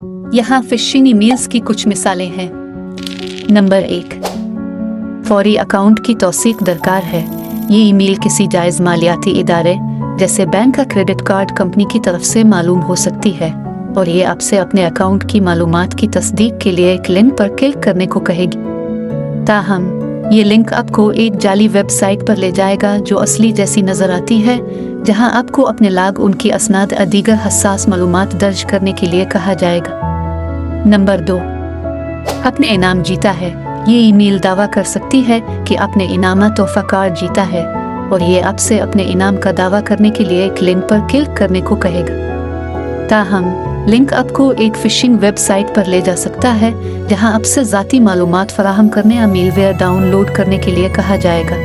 यहाँ fishing emails की कुछ मिसालें हैं। नंबर 1, फौरी अकाउंट की तौसीक दरकार है। ये ईमेल किसी जायज़ मालियाती इदारे जैसे बैंक का क्रेडिट कार्ड कंपनी की तरफ से मालूम हो सकती है और ये आपसे अपने अकाउंट की मालूमात की तस्दीक के लिए एक लिंक पर क्लिक करने को कहेगी। ताहम ये लिंक आपको एक जाली वेबसाइट पर ले जाएगा जो असली जैसी नज़र आती है, जहां आपको अपने लाग उनकी असनाद दीगर हसास मालूमात दर्ज करने के लिए कहा जाएगा। नंबर 2, आपने इनाम जीता है। ये ईमेल दावा कर सकती है कि आपने इनामा तोहफा कार्ड जीता है और ये आपसे अपने इनाम का दावा करने के लिए एक लिंक पर क्लिक करने को कहेगा। ताहम लिंक आपको एक फिशिंग वेबसाइट पर ले जा सकता है जहां आपसे ज़ाती मालूमात फराहम करने या मेलवेयर डाउनलोड करने के लिए कहा जाएगा।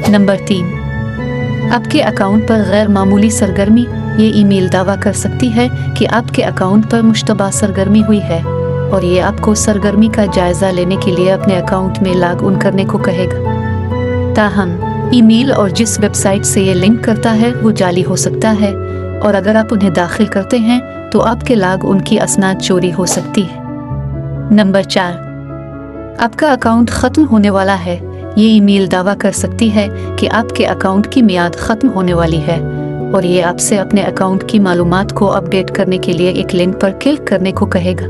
नंबर 3, आपके अकाउंट पर गैर मामूली सरगर्मी। ये ईमेल दावा कर सकती है कि आपके अकाउंट पर मुश्तबा सरगर्मी हुई है और ये आपको सरगर्मी का जायज़ा लेने के लिए अपने अकाउंट में लॉग इन करने को कहेगा। ताहम ईमेल और जिस वेबसाइट से ये लिंक करता है वो जाली हो सकता है और अगर आप उन्हें दाखिल करते हैं तो आपके लॉग उनकी असनाद चोरी हो सकती है। नंबर 4, आपका अकाउंट ख़त्म होने वाला है। ये ईमेल दावा कर सकती है कि आपके अकाउंट की मियाद ख़त्म होने वाली है और ये आपसे अपने अकाउंट की मालूमात को अपडेट करने के लिए एक लिंक पर क्लिक करने को कहेगा।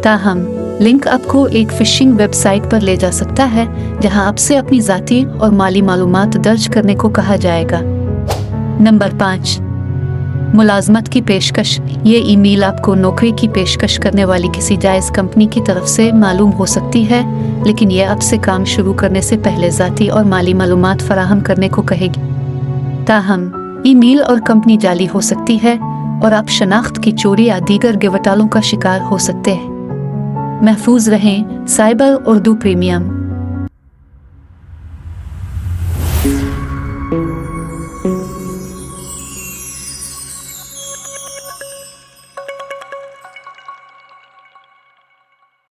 ताहम लिंक आपको एक फिशिंग वेबसाइट पर ले जा सकता है जहां आपसे अपनी ज़ाती और माली मालूमात दर्ज करने को कहा जाएगा। नंबर 5, मुलाजमत की पेशकश। ये ईमेल आपको नौकरी की पेशकश करने वाली किसी जायज़ कंपनी की तरफ से मालूम हो सकती है, लेकिन यह आपसे काम शुरू करने से पहले ज़ाती और माली मालूमात फराहम करने को कहेगी। ताहम ईमेल और कंपनी जाली हो सकती है और आप शनाख्त की चोरी या दीगर गिवटालों का शिकार हो सकते हैं। महफूज रहें। Cyber Urdu premium.